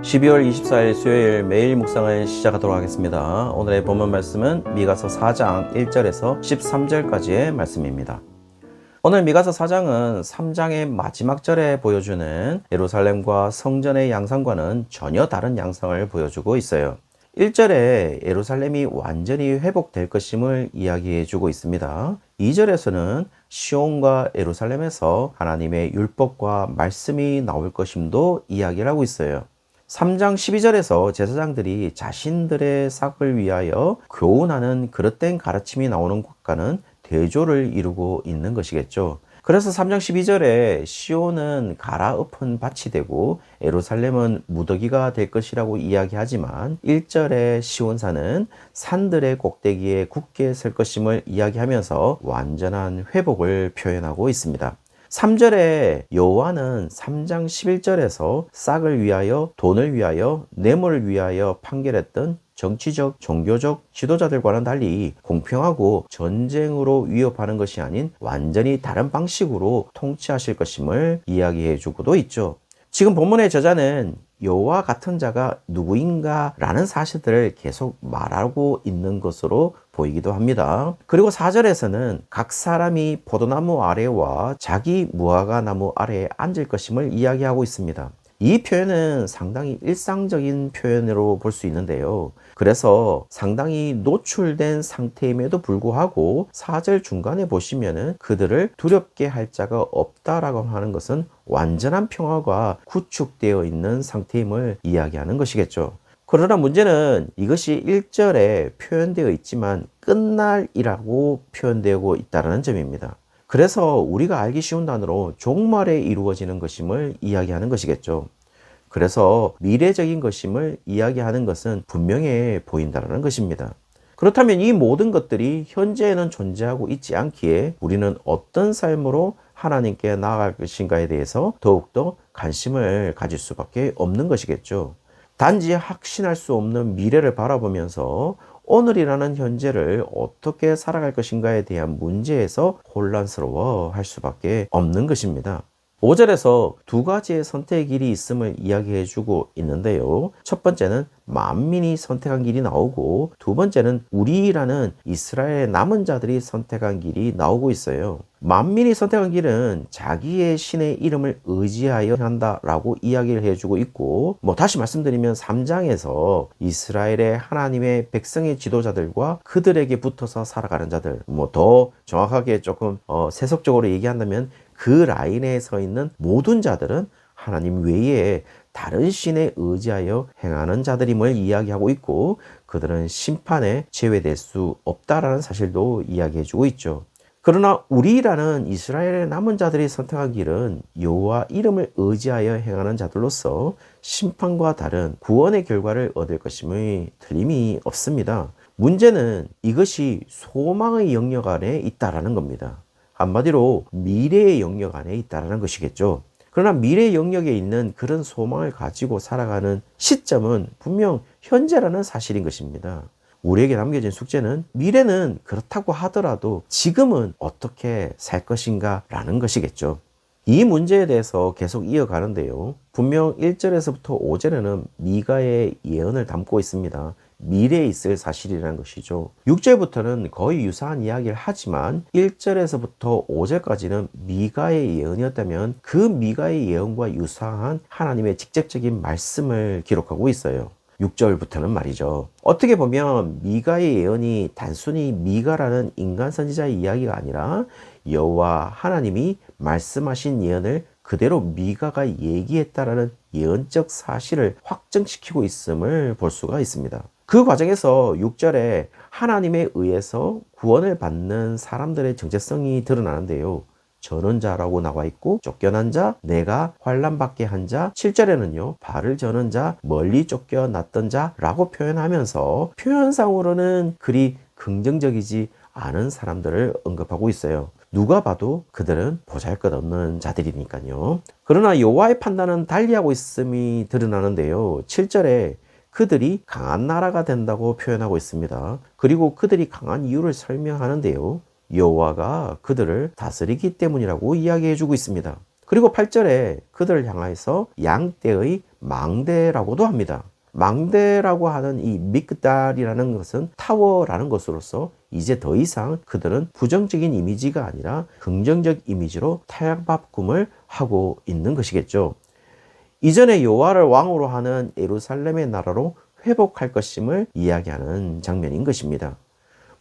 12월 24일 수요일 매일 묵상을 시작하도록 하겠습니다. 오늘의 본문 말씀은 미가서 4장 1절에서 13절까지의 말씀입니다. 오늘 미가서 4장은 3장의 마지막 절에 보여주는 예루살렘과 성전의 양상과는 전혀 다른 양상을 보여주고 있어요. 1절에 예루살렘이 완전히 회복될 것임을 이야기해 주고 있습니다. 2절에서는 시온과 예루살렘에서 하나님의 율법과 말씀이 나올 것임도 이야기를 하고 있어요. 3장 12절에서 제사장들이 자신들의 삭을 위하여 교훈하는 그릇된 가르침이 나오는 것과는 대조를 이루고 있는 것이겠죠. 그래서 3장 12절에 시온은 갈아엎은 밭이 되고 예루살렘은 무더기가 될 것이라고 이야기하지만 1절에 시온산은 산들의 꼭대기에 굳게 설 것임을 이야기하면서 완전한 회복을 표현하고 있습니다. 3절에 여호와는 3장 11절에서 싹을 위하여, 돈을 위하여, 뇌물을 위하여 판결했던 정치적, 종교적 지도자들과는 달리 공평하고 전쟁으로 위협하는 것이 아닌 완전히 다른 방식으로 통치하실 것임을 이야기해 주고도 있죠. 지금 본문의 저자는 여호와 같은 자가 누구인가 라는 사실들을 계속 말하고 있는 것으로 보이기도 합니다. 그리고 4절에서는 각 사람이 포도나무 아래와 자기 무화과 나무 아래에 앉을 것임을 이야기하고 있습니다. 이 표현은 상당히 일상적인 표현으로 볼 수 있는데요. 그래서 상당히 노출된 상태임에도 불구하고 4절 중간에 보시면은 그들을 두렵게 할 자가 없다라고 하는 것은 완전한 평화가 구축되어 있는 상태임을 이야기하는 것이겠죠. 그러나 문제는 이것이 1절에 표현되어 있지만 끝날이라고 표현되고 있다는 점입니다. 그래서 우리가 알기 쉬운 단어로 종말에 이루어지는 것임을 이야기하는 것이겠죠. 그래서 미래적인 것임을 이야기하는 것은 분명해 보인다는 것입니다. 그렇다면 이 모든 것들이 현재에는 존재하고 있지 않기에 우리는 어떤 삶으로 하나님께 나아갈 것인가에 대해서 더욱더 관심을 가질 수밖에 없는 것이겠죠. 단지 확신할 수 없는 미래를 바라보면서 오늘이라는 현재를 어떻게 살아갈 것인가에 대한 문제에서 혼란스러워 할 수밖에 없는 것입니다. 5절에서 두 가지의 선택의 길이 있음을 이야기해 주고 있는데요. 첫 번째는 만민이 선택한 길이 나오고 두 번째는 우리라는 이스라엘의 남은 자들이 선택한 길이 나오고 있어요. 만민이 선택한 길은 자기의 신의 이름을 의지하여 한다라고 이야기를 해주고 있고, 다시 말씀드리면 3장에서 이스라엘의 하나님의 백성의 지도자들과 그들에게 붙어서 살아가는 자들, 더 정확하게 조금 세속적으로 얘기한다면 그 라인에 서 있는 모든 자들은 하나님 외에 다른 신에 의지하여 행하는 자들임을 이야기하고 있고, 그들은 심판에 제외될 수 없다라는 사실도 이야기해주고 있죠. 그러나 우리라는 이스라엘의 남은 자들이 선택한 길은 여호와 이름을 의지하여 행하는 자들로서 심판과 다른 구원의 결과를 얻을 것임의 틀림이 없습니다. 문제는 이것이 소망의 영역 안에 있다라는 겁니다. 한마디로 미래의 영역 안에 있다는 것이겠죠. 그러나 미래의 영역에 있는 그런 소망을 가지고 살아가는 시점은 분명 현재라는 사실인 것입니다. 우리에게 남겨진 숙제는 미래는 그렇다고 하더라도 지금은 어떻게 살 것인가 라는 것이겠죠. 이 문제에 대해서 계속 이어가는데요. 분명 1절에서부터 5절에는 미가의 예언을 담고 있습니다. 미래에 있을 사실이라는 것이죠. 6절부터는 거의 유사한 이야기를 하지만 1절에서부터 5절까지는 미가의 예언이었다면 그 미가의 예언과 유사한 하나님의 직접적인 말씀을 기록하고 있어요. 6절부터는 말이죠. 어떻게 보면 미가의 예언이 단순히 미가라는 인간 선지자의 이야기가 아니라 여호와 하나님이 말씀하신 예언을 그대로 미가가 얘기했다라는 예언적 사실을 확정시키고 있음을 볼 수가 있습니다. 그 과정에서 6절에 하나님에 의해서 구원을 받는 사람들의 정체성이 드러나는데요. 저는 자라고 나와 있고 쫓겨난 자, 내가 환난받게 한 자, 7절에는요 발을 저는 자, 멀리 쫓겨났던 자라고 표현하면서 표현상으로는 그리 긍정적이지 않은 사람들을 언급하고 있어요. 누가 봐도 그들은 보잘것없는 자들이니까요. 그러나 여호와의 판단은 달리하고 있음이 드러나는데요. 7절에 그들이 강한 나라가 된다고 표현하고 있습니다. 그리고 그들이 강한 이유를 설명하는데요. 여호와가 그들을 다스리기 때문이라고 이야기해주고 있습니다. 그리고 8절에 그들을 향해서 양떼의 망대라고도 합니다. 망대라고 하는 이 믹달이라는 것은 타워라는 것으로서 이제 더 이상 그들은 부정적인 이미지가 아니라 긍정적 이미지로 탈바꿈을 하고 있는 것이겠죠. 이전에 여호와를 왕으로 하는 예루살렘의 나라로 회복할 것임을 이야기하는 장면인 것입니다.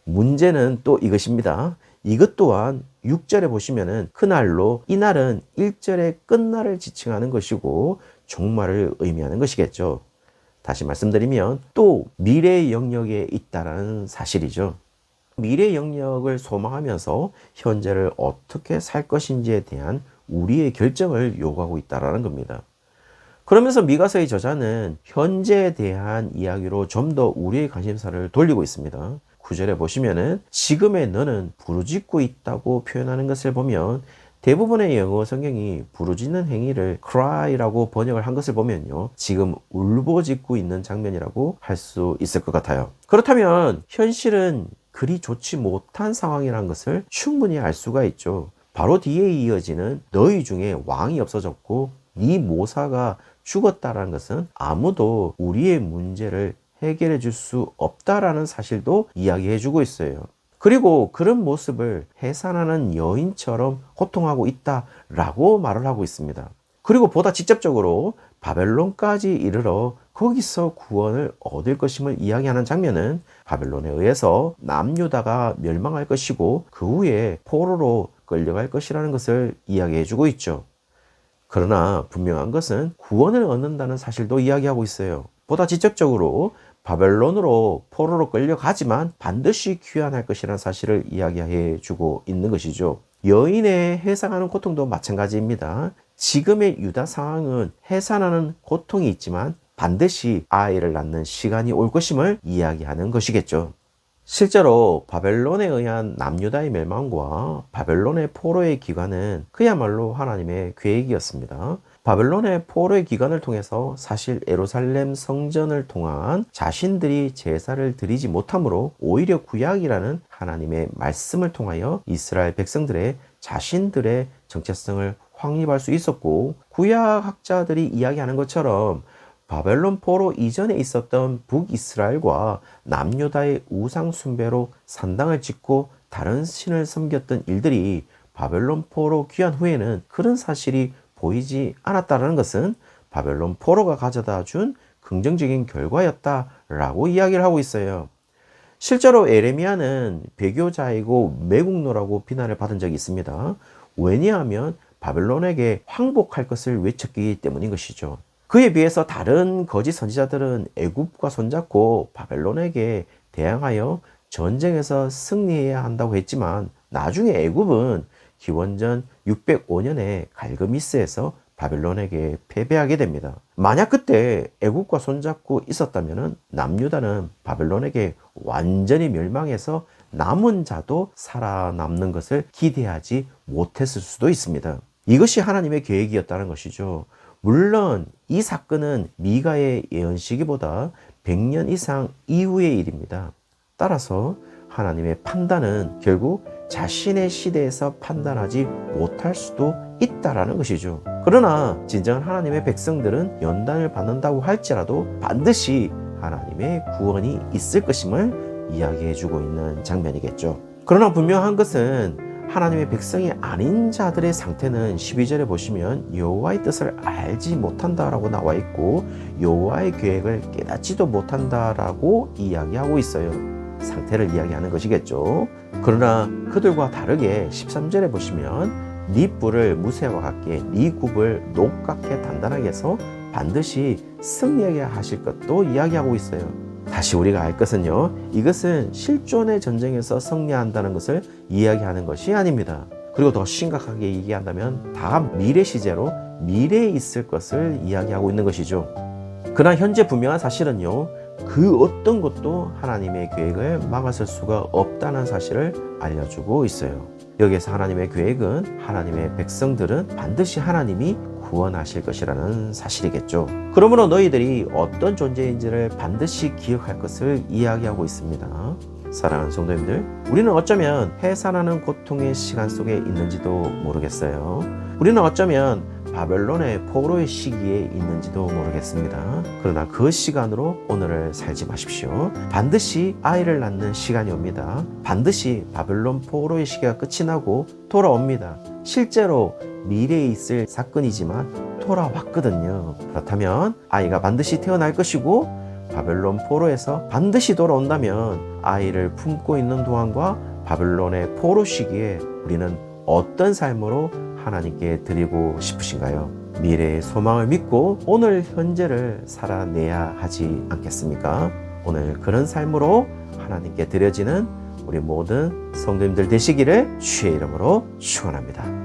문제는 또 이것입니다. 이것 또한 6절에 보시면은 그날로 이날은 1절의 끝날을 지칭하는 것이고 종말을 의미하는 것이겠죠. 다시 말씀드리면 또 미래의 영역에 있다는 사실이죠. 미래의 영역을 소망하면서 현재를 어떻게 살 것인지에 대한 우리의 결정을 요구하고 있다는 겁니다. 그러면서 미가서의 저자는 현재에 대한 이야기로 좀 더 우리의 관심사를 돌리고 있습니다. 9절에 보시면은 지금의 너는 부르짖고 있다고 표현하는 것을 보면 대부분의 영어 성경이 부르짖는 행위를 cry라고 번역을 한 것을 보면요. 지금 울부짖고 있는 장면이라고 할 수 있을 것 같아요. 그렇다면 현실은 그리 좋지 못한 상황이라는 것을 충분히 알 수가 있죠. 바로 뒤에 이어지는 너희 중에 왕이 없어졌고 네 모사가 죽었다라는 것은 아무도 우리의 문제를 해결해 줄 수 없다라는 사실도 이야기해 주고 있어요. 그리고 그런 모습을 해산하는 여인처럼 고통하고 있다라고 말을 하고 있습니다. 그리고 보다 직접적으로 바벨론까지 이르러 거기서 구원을 얻을 것임을 이야기하는 장면은 바벨론에 의해서 남유다가 멸망할 것이고 그 후에 포로로 끌려갈 것이라는 것을 이야기해 주고 있죠. 그러나 분명한 것은 구원을 얻는다는 사실도 이야기하고 있어요. 보다 직접적으로 바벨론으로 포로로 끌려가지만 반드시 귀환할 것이라는 사실을 이야기해 주고 있는 것이죠. 여인의 해산하는 고통도 마찬가지입니다. 지금의 유다 상황은 해산하는 고통이 있지만 반드시 아이를 낳는 시간이 올 것임을 이야기하는 것이겠죠. 실제로 바벨론에 의한 남유다의 멸망과 바벨론의 포로의 기간은 그야말로 하나님의 계획이었습니다. 바벨론의 포로의 기간을 통해서 사실 예루살렘 성전을 통한 자신들이 제사를 드리지 못함으로 오히려 구약이라는 하나님의 말씀을 통하여 이스라엘 백성들의 자신들의 정체성을 확립할 수 있었고, 구약학자들이 이야기하는 것처럼 바벨론 포로 이전에 있었던 북이스라엘과 남유다의 우상 숭배로 산당을 짓고 다른 신을 섬겼던 일들이 바벨론 포로 귀환 후에는 그런 사실이 보이지 않았다는 것은 바벨론 포로가 가져다 준 긍정적인 결과였다라고 이야기를 하고 있어요. 실제로 에레미야는 배교자이고 매국노라고 비난을 받은 적이 있습니다. 왜냐하면 바벨론에게 항복할 것을 외쳤기 때문인 것이죠. 그에 비해서 다른 거짓 선지자들은 애굽과 손잡고 바벨론에게 대항하여 전쟁에서 승리해야 한다고 했지만 나중에 애굽은 기원전 605년에 갈그미스에서 바벨론에게 패배하게 됩니다. 만약 그때 애굽과 손잡고 있었다면 남유다는 바벨론에게 완전히 멸망해서 남은 자도 살아남는 것을 기대하지 못했을 수도 있습니다. 이것이 하나님의 계획이었다는 것이죠. 물론 이 사건은 미가의 예언 시기보다 100년 이상 이후의 일입니다. 따라서 하나님의 판단은 결국 자신의 시대에서 판단하지 못할 수도 있다라는 것이죠. 그러나 진정한 하나님의 백성들은 연단을 받는다고 할지라도 반드시 하나님의 구원이 있을 것임을 이야기해주고 있는 장면이겠죠. 그러나 분명한 것은 하나님의 백성이 아닌 자들의 상태는 12절에 보시면 여호와의 뜻을 알지 못한다라고 나와 있고 여호와의 계획을 깨닫지도 못한다라고 이야기하고 있어요. 상태를 이야기하는 것이겠죠. 그러나 그들과 다르게 13절에 보시면 네 뿔을 무쇠와 같게 네 굽을 녹같게 단단하게 해서 반드시 승리하게 하실 것도 이야기하고 있어요. 다시 우리가 알 것은요, 이것은 실존의 전쟁에서 승리한다는 것을 이야기하는 것이 아닙니다. 그리고 더 심각하게 얘기한다면 다음 미래 시제로 미래에 있을 것을 이야기하고 있는 것이죠. 그러나 현재 분명한 사실은요, 그 어떤 것도 하나님의 계획을 막아설 수가 없다는 사실을 알려주고 있어요. 여기에서 하나님의 계획은 하나님의 백성들은 반드시 하나님이 구원하실 것이라는 사실이겠죠. 그러므로 너희들이 어떤 존재인지를 반드시 기억할 것을 이야기하고 있습니다. 사랑하는 성도님들, 우리는 어쩌면 해산하는 고통의 시간 속에 있는지도 모르겠어요. 우리는 어쩌면 바벨론의 포로의 시기에 있는지도 모르겠습니다. 그러나 그 시간으로 오늘을 살지 마십시오. 반드시 아이를 낳는 시간이 옵니다. 반드시 바벨론 포로의 시기가 끝이 나고 돌아옵니다. 실제로 미래에 있을 사건이지만 돌아왔거든요. 그렇다면 아이가 반드시 태어날 것이고 바벨론 포로에서 반드시 돌아온다면 아이를 품고 있는 동안과 바벨론의 포로 시기에 우리는 어떤 삶으로 하나님께 드리고 싶으신가요? 미래의 소망을 믿고 오늘 현재를 살아내야 하지 않겠습니까? 오늘 그런 삶으로 하나님께 드려지는 우리 모든 성도님들 되시기를 주의 이름으로 축원합니다.